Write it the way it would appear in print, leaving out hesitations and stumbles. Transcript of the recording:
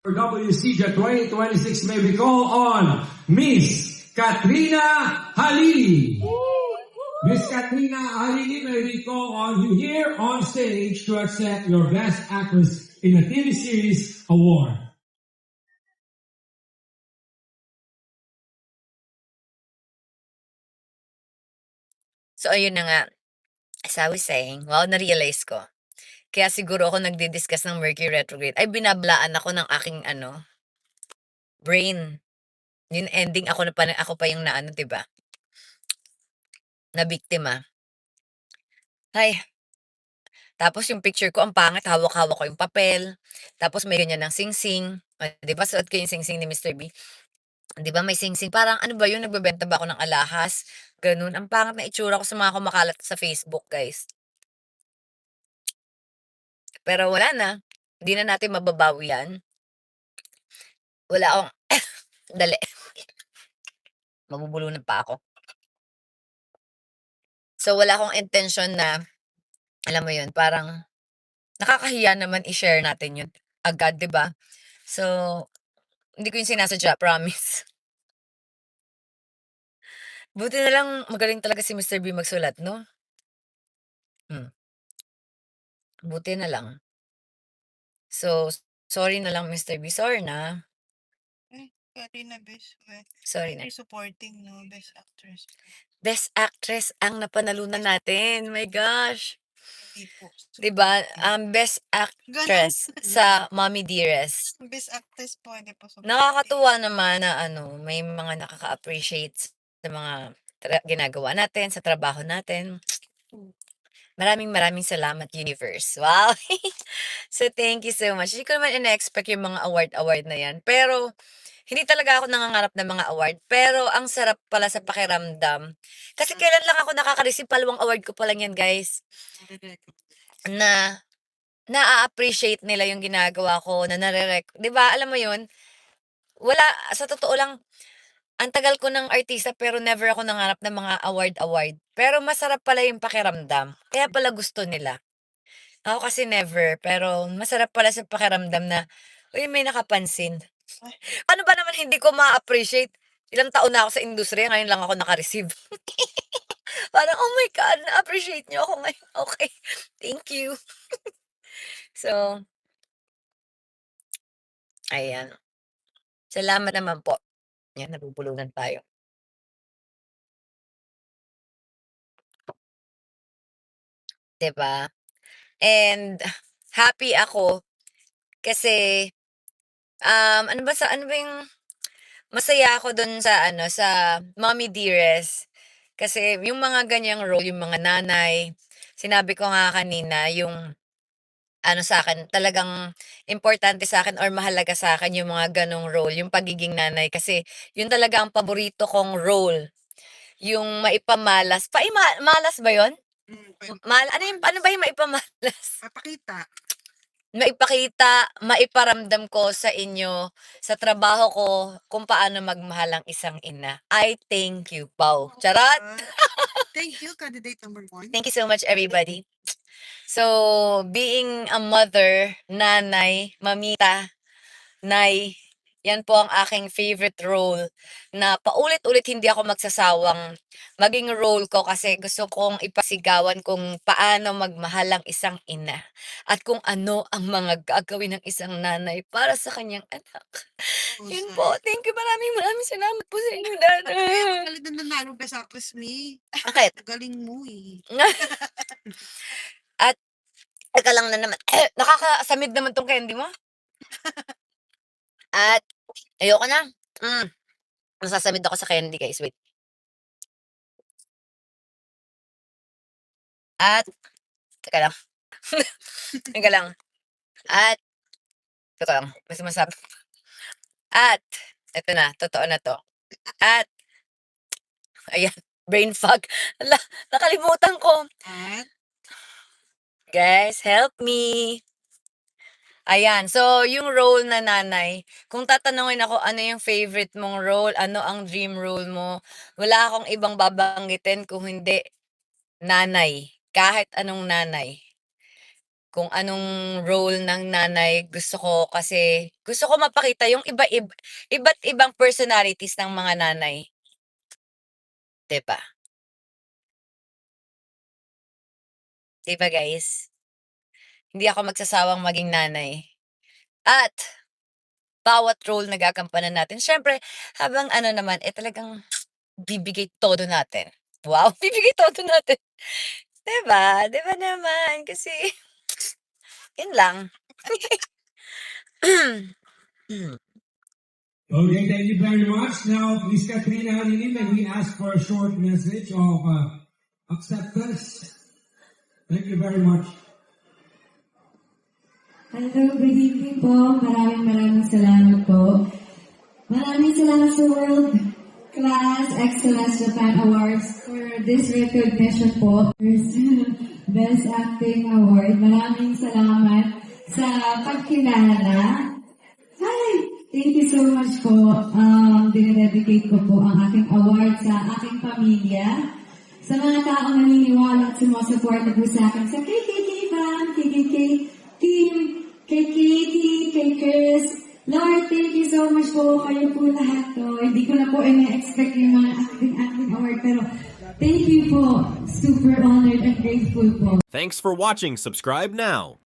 For WCJ 2026 may we call on Miss Katrina Halili. Miss Katrina Halili, may we call on you here on stage to accept your Best Actress in a TV Series award. So, ayun na nga, as I was saying, wow, na-realize ko. Kaya siguro ako nagdi-discuss ng Mercury retrograde ay binablaan ako ng aking brain. Yung ending ako pa yung naano, 'di ba? Na biktima. Ay, tapos yung picture ko ang pangit, hawak-hawak ko yung papel. Tapos may ganyan ng singsing. 'Di ba suot ko yung singsing ni Mr. B? 'Di ba may singsing, parang ano ba yun, nagbebenta ba ako ng alahas? Ganun. Ang pangit na itsura ko sa mga kumakalat sa Facebook, guys. Pero wala na, hindi na natin mababawi 'yan. Wala akong dali, mabubulunan pa ako. So, wala akong intensyon na, alam mo yun, parang nakakahiya naman i-share natin yun agad, 'di ba? So, hindi ko yun sinasadya, promise. Buti na lang magaling talaga si Mr. B magsulat 'no? Hmm, buti na lang. So, sorry na lang Mr. B, sorry na, Ay, Karina Best, sorry na. you're supporting, no, Best Actress. Best Actress ang napanalunan natin, my gosh. Hindi po. 'Di ba, supporting. Best Actress sa Mommy Dearest. Best Actress po, hindi po supporting. Nakakatuwa naman na may mga nakaka-appreciate sa mga ginagawa natin, sa trabaho natin. Maraming salamat universe. Wow! So, thank you so much. Hindi ko naman ine-expect yung mga award na yan. Pero, hindi talaga ako nangangarap ng mga award. Pero, ang sarap pala sa pakiramdam. Kasi kailan lang ako nakaka-receive, palawang award ko pa lang yan, guys. Na, na-appreciate nila yung ginagawa ko, na nare-rec. 'Di ba, alam mo yun? Wala, sa totoo lang, ang tagal ko ng artista pero never ako nangarap ng mga award. Pero masarap pala yung pakiramdam. Kaya pala gusto nila. Ako kasi never, pero masarap pala sa pakiramdam na, uy, may nakapansin. Paano ba naman hindi ko ma-appreciate? Ilang taon na ako sa industriya, ngayon lang ako naka-receive. Parang, oh my God, na-appreciate niyo ako ngayon. Okay, thank you. So, ayan. Salamat naman po. Yan, nabubulunan tayo. 'Di ba? And happy ako kasi, ano ba yung masaya ako dun sa sa Mommy Dearest. Kasi yung mga ganyang role, yung mga nanay, sinabi ko nga kanina yung sa akin talagang importante sa akin or mahalaga sa akin yung mga ganong role, yung pagiging nanay kasi yun talaga ang paborito kong role, yung maipamalas. Malas ba yun? Ano ba yung maipamalas? Papakita. Maipakita, maiparamdam ko sa inyo, sa trabaho ko, kung paano magmahal ang isang ina. I thank you, Pau. Charot! Thank you, candidate number 1. Thank you so much, everybody. So, being a mother, nanay, mamita, nay, yan po ang aking favorite role na paulit-ulit hindi ako magsasawang maging role ko kasi gusto kong ipasigawan kung paano magmahal ang isang ina at kung ano ang mga gagawin ng isang nanay para sa kanyang anak. Yun po. Thank you. Maraming salamat po sa inyo, Dada. Galing na nanalo Best Actress ni. Bakit? Galing mo eh. At, teka lang na naman. Nakakasamid naman tong candy mo. At, ayoko na. Nasasamid ako sa candy, guys. Wait. At, teka lang. Teka lang. At, teka lang. May sumasabi. At, eto na. Totoo na to. At, ayan. Brain fog. Ala, nakalimutan ko. At, Guys, help me. Ayan. So, yung role na nanay, kung tatanungin ako ano yung favorite mong role, ano ang dream role mo, wala akong ibang babanggitin kung hindi nanay. Kahit anong nanay. kung anong role ng nanay gusto ko kasi gusto ko mapakita yung iba't ibang personalities ng mga nanay. 'Di ba? 'Di ba guys? Hindi ako magsasawang maging nanay. At bawat role na gagampanan natin, syempre habang ano naman, talagang bibigay todo natin. Wow, bibigay todo natin. 'Di ba? 'Di ba naman? Kasi yun lang. Okay, thank you very much. Now, Miss Katrina Halili, may we ask for a short message of acceptance? Thank you very much. Hello, good evening po. Maraming salamat po. Maraming salamat sa World Class Excellence Japan Awards for this recognition po. Best Acting Award. Maraming salamat sa pagkilala. Hi! Thank you so much po. Dinededicate ko po ang aking award sa aking pamilya. Sa mga taong naniniwala at sumusuporta po sa akin sa KKK fam, KKK team, kay Katie, kay Chris. Lord, thank you so much po. Kayo po lahat to. Hindi ko na po ina-expect yung mga acting award, pero thank you po. Super honored and grateful po. Thanks for watching. Subscribe now.